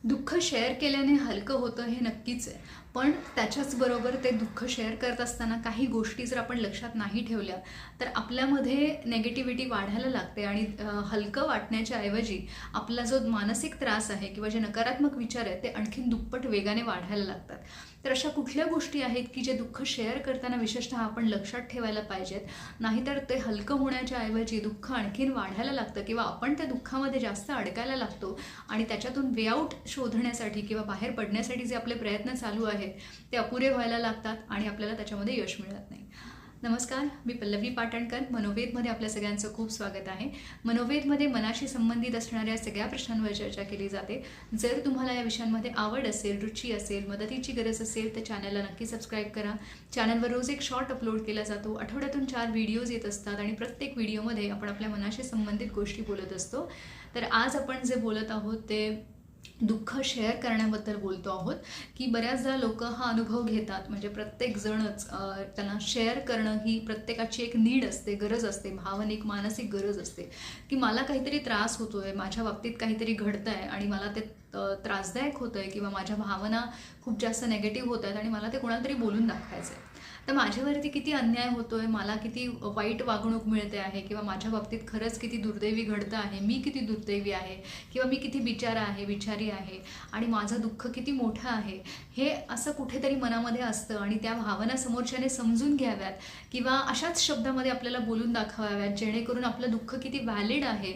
दुःख शेअर केल्याने हलकं होतं हे नक्कीच आहे. पण त्याच्याचबरोबर ते दुःख शेअर करत असताना काही गोष्टी जर आपण लक्षात नाही ठेवल्या, तर आपल्यामध्ये नेगेटिव्हिटी वाढायला लागते आणि हलकं वाटण्याच्या ऐवजी आपला जो मानसिक त्रास आहे किंवा जे नकारात्मक विचार आहेत ते आणखीन दुप्पट वेगाने वाढायला लागतात. तर अशा कुठल्या गोष्टी आहेत की जे दुःख शेअर करताना विशेषतः आपण लक्षात ठेवायला पाहिजेत, नाहीतर ते हलकं होण्याच्या ऐवजी दुःख आणखीन वाढायला लागतं किंवा आपण त्या दुःखामध्ये जास्त अडकायला लागतो आणि त्याच्यातून वे आउट शोधण्यासाठी किंवा बाहेर पडण्यासाठी जे आपले प्रयत्न चालू आहेत ते अपुरे व्हायला लागतात आणि आपल्याला त्याच्यामध्ये यश मिळत नाही. नमस्कार, मी पल्लवी पाटणकर. मनोवेदमध्ये आपल्या सगळ्यांचं खूप स्वागत आहे. मनोवेदमध्ये मनाशी संबंधित असणाऱ्या सगळ्या प्रश्नांवर चर्चा केली जाते. जर तुम्हाला या विषयांमध्ये आवड असेल, रुची असेल, मदतीची गरज असेल तर चॅनलला नक्की सबस्क्राईब करा. चॅनलवर रोज एक शॉर्ट अपलोड केला जातो. आठवड्यातून 4 व्हिडिओज येत असतात आणि प्रत्येक व्हिडिओमध्ये आपण आपल्या मनाशी संबंधित गोष्टी बोलत असतो. तर आज आपण जे बोलत आहोत ते दुःख शेअर करण्याबद्दल बोलतो आहोत. की बऱ्याचदा लोक हा अनुभव घेतात, म्हणजे प्रत्येक जणच त्यांना शेअर करणं ही प्रत्येकाची एक नीड असते, गरज असते, भावनिक मानसिक गरज असते. की मला काहीतरी त्रास होतोय, माझ्या बाबतीत काहीतरी घडतंय आणि मला ते त्रासदायक होतंय किंवा माझ्या भावना खूप जास्त नेगेटिव्ह होत आहेत आणि मला ते कोणाला तरी बोलून दाखवायचं आहे. तर माझ्यावरती किती अन्याय होतोय, मला किती वाईट वागणूक मिळते आहे किंवा माझ्या बाबतीत खरंच किती दुर्दैवी घडतं आहे, मी किती दुर्दैवी आहे किंवा मी किती बिचारी आहे आणि माझं दुःख किती मोठं आहे, हे असं कुठेतरी मनामध्ये असतं आणि त्या भावना समोरच्याने समजून घ्याव्यात किंवा अशाच शब्दामध्ये आपल्याला बोलून दाखवाव्यात, जेणेकरून आपलं दुःख किती व्हॅलिड आहे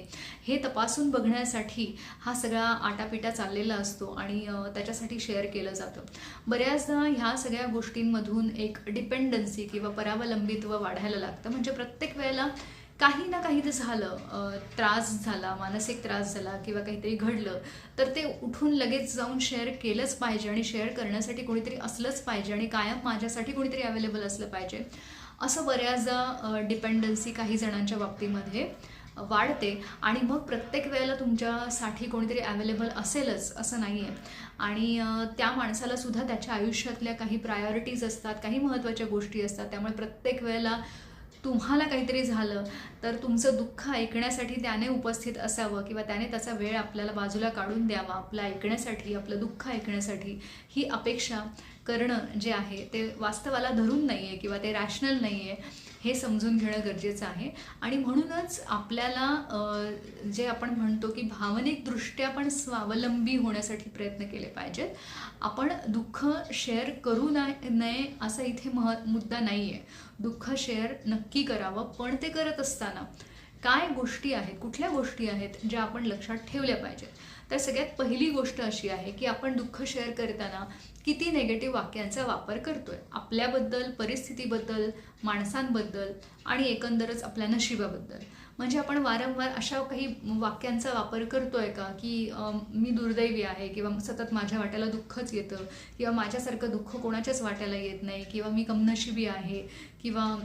हे तपासून बघण्यासाठी हा सगळा आटापिटा चाललेला असतो आणि त्याच्यासाठी शेअर केलं जातं. बऱ्याचदा ह्या सगळ्या गोष्टींमधून एक डिपेंडन्सी किंवा परावलंबित्व वाढायला लागतं. म्हणजे प्रत्येक वेळेला काही ना काही ते झालं, त्रास झाला, मानसिक त्रास झाला किंवा काहीतरी घडलं तर ते उठून लगेच जाऊन शेअर केलंच पाहिजे आणि शेअर करण्यासाठी कोणीतरी असलंच पाहिजे आणि कायम माझ्यासाठी कोणीतरी अवेलेबल असलं पाहिजे, असं बऱ्याचदा डिपेंडन्सी काही जणांच्या बाबतीमध्ये वाढते. आणि मग प्रत्येक वेळेला तुमच्यासाठी कोणीतरी अवेलेबल असेलच असं नाही आहे आणि त्या माणसाला सुद्धा त्याच्या आयुष्यातल्या काही प्रायोरिटीज असतात, काही महत्त्वाच्या गोष्टी असतात. त्यामुळे प्रत्येक वेळेला तुम्हाला काहीतरी झालं तर तुमचं दुःख ऐकण्यासाठी त्याने उपस्थित असावं किंवा त्याने त्याचा वेळ आपल्याला बाजूला काढून द्यावा आपलं ऐकण्यासाठी, आपलं दुःख ऐकण्यासाठी, ही अपेक्षा करणं जे आहे ते वास्तवाला धरून नाही आहे किंवा ते रॅशनल नाही आहे, हे समजून घेणं गरजेचं आहे. आणि म्हणूनच आपल्याला जे आपण म्हणतो की भावनिकदृष्ट्या पण स्वावलंबी होण्यासाठी प्रयत्न केले पाहिजेत. आपण दुःख शेअर करू नये असं इथे मुद्दा नाही आहे. दुःख शेअर नक्की करावं, पण ते करत असताना काय गोष्टी आहेत, कुठल्या गोष्टी आहेत ज्या आपण लक्षात ठेवल्या पाहिजेत. तर सगळ्यात पहिली गोष्ट अशी आहे की आपण दुःख शेअर करताना किती नेगेटिव्ह वाक्यांचा वापर करतोय आपल्याबद्दल, परिस्थितीबद्दल, माणसांबद्दल आणि एकंदरच आपल्या नशिबाबद्दल. म्हणजे आपण वारंवार अशा काही वाक्यांचा वापर करतोय का की मी दुर्दैवी आहे किंवा सतत माझ्या वाट्याला दुःखच येतं किंवा माझ्यासारखं दुःख कोणाच्याच वाट्याला येत नाही किंवा मी कमनशिबी आहे किंवा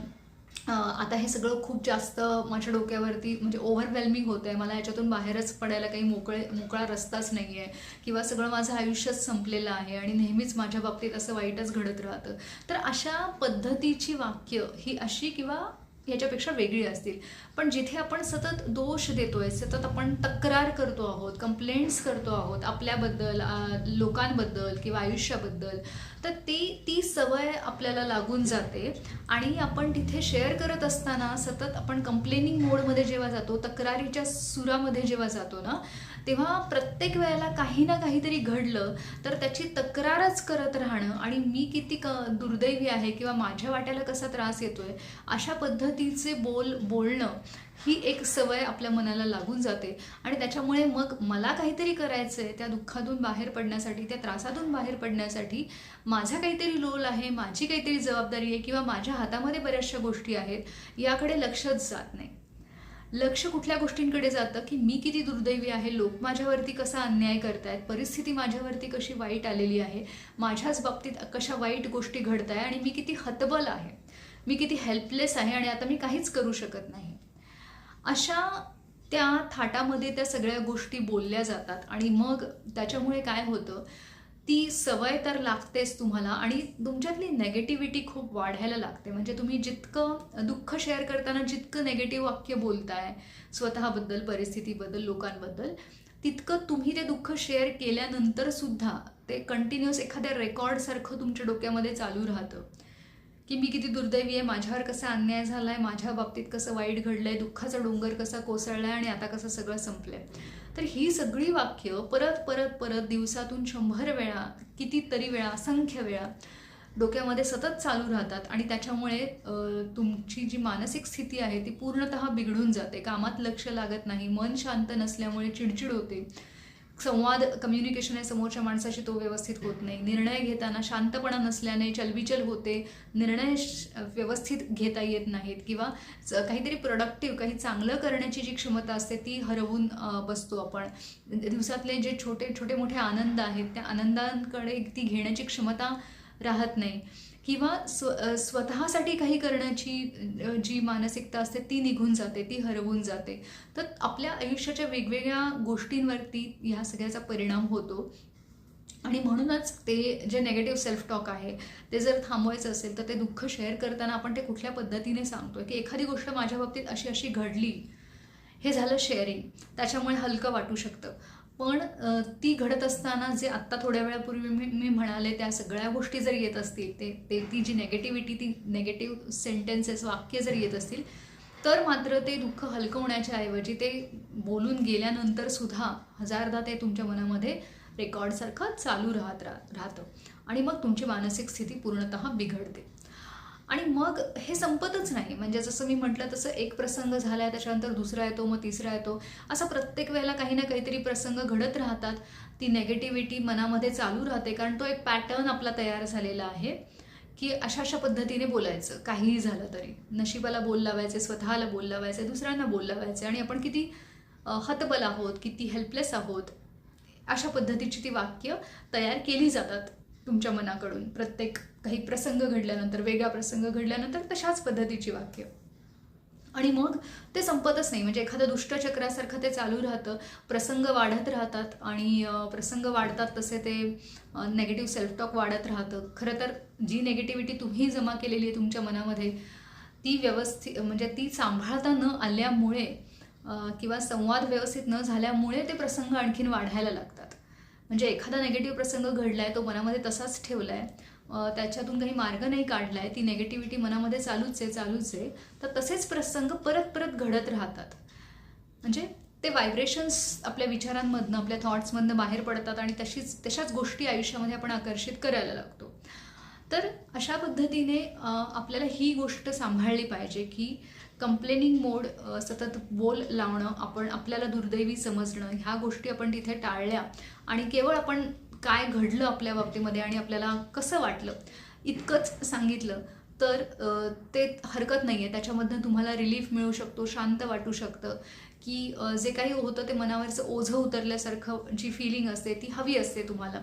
आता हे सगळं खूप जास्त माझ्या डोक्यावरती म्हणजे ओव्हरवेल्मिंग होतं आहे, मला याच्यातून बाहेरच पडायला काही मोकळा रस्ताच नाही आहे किंवा सगळं माझं आयुष्यच संपलेलं आहे आणि नेहमीच माझ्या बाबतीत असं वाईटच घडत राहतं. तर अशा पद्धतीची वाक्य ही अशी किंवा याच्यापेक्षा वेगळी असतील. पण जिथे आपण सतत दोष देतोय, सतत आपण तक्रार करतो आहोत, कंप्लेंट्स करतो आहोत आपल्याबद्दल, लोकांबद्दल किंवा आयुष्याबद्दल, तर ती सवय आपल्याला लागून जाते आणि आपण तिथे शेअर करत असताना सतत आपण कंप्लेनिंग मोडमध्ये जेव्हा जातो, तक्रारीच्या सुरामध्ये जेव्हा जातो ना, तेव्हा प्रत्येक वेळेला काही ना काहीतरी घडलं तर त्याची तक्रारच करत राहणं आणि मी किती दुर्दैवी आहे किंवा माझ्या वाट्याला कसा त्रास येतोय, अशा पद्धतीचे बोलणं ही एक सवय आपल्या मनाला लागून जाते आणि त्याच्यामुळे मग मला काहीतरी करायचं आहे त्या दुःखातून बाहेर पडण्यासाठी, त्या त्रासातून बाहेर पडण्यासाठी. माझा काहीतरी रोल आहे, माझी काहीतरी जबाबदारी आहे किंवा माझ्या हातामध्ये बऱ्याचशा गोष्टी आहेत, याकडे लक्षच जात नाही. लक्ष कुठल्या गोष्टींकडे जातं की मी किती दुर्दैवी आहे, लोक माझ्यावरती कसा अन्याय करतायत, परिस्थिती माझ्यावरती कशी वाईट आलेली आहे, माझ्याच बाबतीत कशा वाईट गोष्टी घडत आहे आणि मी किती हतबल आहे, मी किती हेल्पलेस आहे आणि आता मी काहीच करू शकत नाही. अशा त्या थाटामध्ये त्या सगळ्या गोष्टी बोलल्या जातात आणि मग त्याच्यामुळे काय होतं, ती सवय तर लागतेच तुम्हाला आणि तुमच्यातली नेगेटिव्हिटी खूप वाढायला लागते. म्हणजे तुम्ही जितकं दुःख शेअर करताना जितकं नेगेटिव्ह वाक्य बोलताय स्वतःबद्दल, परिस्थितीबद्दल, लोकांबद्दल, तितकं तुम्ही ते दुःख शेअर केल्यानंतर सुद्धा ते कंटिन्युअस एखाद्या रेकॉर्डसारखं तुमच्या डोक्यामध्ये चालू राहतं की मी किती दुर्दैवी आहे, माझ्यावर कसा अन्याय झाला आहे, माझ्या बाबतीत कसं वाईट घडलं आहे, दुःखाचा डोंगर कसा कोसळला आहे आणि आता कसं सगळं संपलं आहे. तर ही सगळी वाक्य परत परत परत दिवसातून 100 वेळा, कितीतरी वेळा, असंख्य वेळा डोक्यामध्ये सतत चालू राहतात आणि त्याच्यामुळे तुमची जी मानसिक स्थिती आहे ती पूर्णतः बिघडून जाते. कामात लक्ष लागत नाही, मन शांत नसल्यामुळे चिडचिड होते, संवाद कम्युनिकेशन आहे समोरच्या माणसाशी तो व्यवस्थित होत नाही, निर्णय घेताना शांतपणा नसल्याने चलबिचल होते, निर्णय व्यवस्थित घेता येत नाहीत किंवा काहीतरी प्रोडक्टिव्ह काही चांगलं करण्याची जी क्षमता असते ती हरवून बसतो आपण. दिवसातले जे छोटे छोटे मोठे आनंद आहेत त्या आनंदांकडे ती घेण्याची क्षमता राहत नाही किंवा स्वतःसाठी काही करण्याची जी मानसिकता असते ती निघून जाते, ती हरवून जाते. तर आपल्या आयुष्याच्या वेगवेगळ्या गोष्टींवरती ह्या सगळ्याचा परिणाम होतो आणि म्हणूनच ते जे नेगेटिव्ह सेल्फ टॉक आहे ते जर थांबवायचं असेल तर ते दुःख शेअर करताना आपण ते कुठल्या पद्धतीने सांगतोय की एखादी गोष्ट माझ्या बाबतीत अशी अशी घडली, हे झालं शेअरिंग, त्याच्यामुळे हलकं वाटू शकतं. पण ती घडत असताना जे आत्ता थोड्या वेळापूर्वी मी म्हणाले त्या सगळ्या गोष्टी जर येत असतील, ती जी नेगेटिव्हिटी, ती नेगेटिव्ह सेंटेन्सेस, वाक्य जर येत असतील तर मात्र ते दुःख हलकं होण्याच्या ऐवजी ते बोलून गेल्यानंतर सुद्धा हजारदा ते तुमच्या मनामध्ये रेकॉर्डसारखं चालू राहतं आणि मग तुमची मानसिक स्थिती पूर्णतः बिघडते. आणि मग हे संपतच नाही. म्हणजे जसं मी म्हटलं तसं एक प्रसंग झाला आहे, त्याच्यानंतर दुसरा येतो, मग तिसरा येतो, असं प्रत्येक वेळेला काही ना काहीतरी प्रसंग घडत राहतात. ती नेगेटिव्हिटी मनामध्ये चालू राहते कारण तो एक पॅटर्न आपला तयार झालेला आहे की अशा अशा पद्धतीने बोलायचं, काहीही झालं तरी. नशिबाला बोल लावायचे, स्वतःला बोल लावायचे, दुसऱ्यांना बोल लावायचे आणि आपण किती हतबल आहोत, किती हेल्पलेस आहोत, अशा पद्धतीची ती वाक्य तयार केली जातात तुमच्या मनाकडून. प्रत्येक काही प्रसंग घडल्यानंतर, वेगळा प्रसंग घडल्यानंतर तशाच पद्धतीची वाक्य आणि मग ते संपतच नाही. म्हणजे एखादं दुष्टचक्रासारखं ते चालू राहतं, प्रसंग वाढत राहतात आणि प्रसंग वाढतात तसे ते नेगेटिव्ह सेल्फ टॉक वाढत राहतं. खरं तर जी नेगेटिव्हिटी तुम्ही जमा केलेली आहे तुमच्या मनामध्ये ती व्यवस्थित म्हणजे ती सांभाळता न आल्यामुळे किंवा संवाद व्यवस्थित न झाल्यामुळे ते प्रसंग आणखीन वाढायला लागतात. म्हणजे एखादा नेगेटिव्ह प्रसंग घडला आहे, तो मनामध्ये तसाच ठेवला आहे, त्याच्यातून काही मार्ग नाही काढला आहे, ती नेगेटिव्हिटी मनामध्ये चालूच आहे, तर तसेच प्रसंग परत परत घडत राहतात. म्हणजे ते व्हायब्रेशन्स आपल्या विचारांमधनं, आपल्या थॉट्समधनं बाहेर पडतात आणि तशाच गोष्टी आयुष्यामध्ये आपण आकर्षित करायला लागतो. तर अशा पद्धतीने आपल्याला ही गोष्ट सांभाळली पाहिजे की कंप्लेनिंग मोड, सतत बोल लावणं, आपण आपल्याला दुर्दैवी समजणं, ह्या गोष्टी आपण तिथे टाळल्या आणि केवळ आपण काय घडलं आपल्या बाबतीमध्ये आणि आपल्याला कसं वाटलं इतकंच सांगितलं तर ते हरकत नाही आहे. त्याच्यामधनं तुम्हाला रिलीफ मिळू शकतो, शांत वाटू शकतं की जे काही होतं ते मनावरचं ओझं उतरल्यासारखं जी फिलिंग असते ती हवी असते तुम्हाला,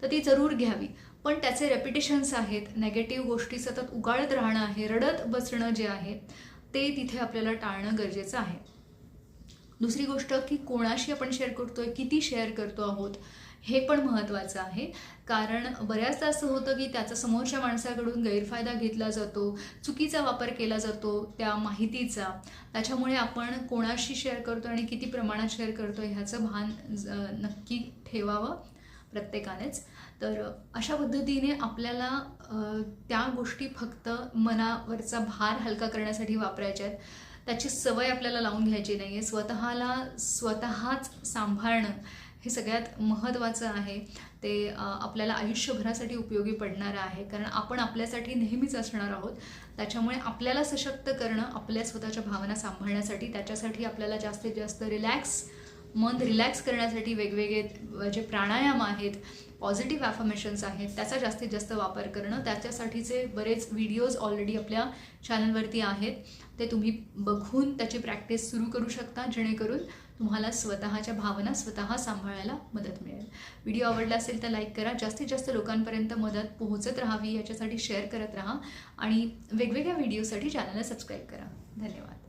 तर ती जरूर घ्यावी. पण त्याचे रेपिटेशन्स आहेत, नेगेटिव्ह गोष्टी सतत उगाळत राहणं आहे, रडत बसणं जे आहे ते तिथे आपल्याला टाळणं गरजेचं आहे. दुसरी गोष्ट की कोणाशी आपण शेअर करतोय, किती शेअर करतो आहोत हे पण महत्त्वाचं आहे. कारण बऱ्याचदा असं होतं की त्याचा समोरच्या माणसाकडून गैरफायदा घेतला जातो, चुकीचा वापर केला जातो त्या माहितीचा. त्याच्यामुळे आपण कोणाशी शेअर करतोय आणि किती प्रमाणात शेअर करतोय ह्याचं भान नक्की ठेवावं प्रत्येकानेच. तर अशा पद्धतीने आपल्याला त्या गोष्टी फक्त मनावरचा भार हलका करण्यासाठी वापरायच्या आहेत. त्याची सवय आपल्याला लावून घ्यायची नाही आहे. स्वतःच सांभाळणं हे सगळ्यात महत्त्वाचं आहे. ते आपल्याला आयुष्यभरासाठी उपयोगी पडणारं आहे कारण आपण आपल्यासाठी नेहमीच असणार आहोत. त्याच्यामुळे आपल्याला सशक्त करणं, आपल्या स्वतःच्या भावना सांभाळण्यासाठी, त्याच्यासाठी आपल्याला जास्तीत जास्त मन रिलॅक्स करण्यासाठी वेगवेगळे जे प्राणायाम आहेत, पॉझिटिव्ह ॲफर्मेशन्स आहेत, त्याचा जास्तीत जास्त वापर करणं. त्याच्यासाठीचे बरेच व्हिडिओज ऑलरेडी आपल्या चॅनलवरती आहेत, ते तुम्ही बघून त्याची प्रॅक्टिस सुरू करू शकता जेणेकरून तुम्हाला स्वतःच्या भावना स्वतः सांभाळायला मदत मिळेल. व्हिडिओ आवडला असेल तर लाईक करा, जास्तीत जास्त लोकांपर्यंत मदत पोहोचत राहावी याच्यासाठी शेअर करत राहा आणि वेगवेगळ्या व्हिडिओसाठी चॅनलला सबस्क्राईब करा. धन्यवाद.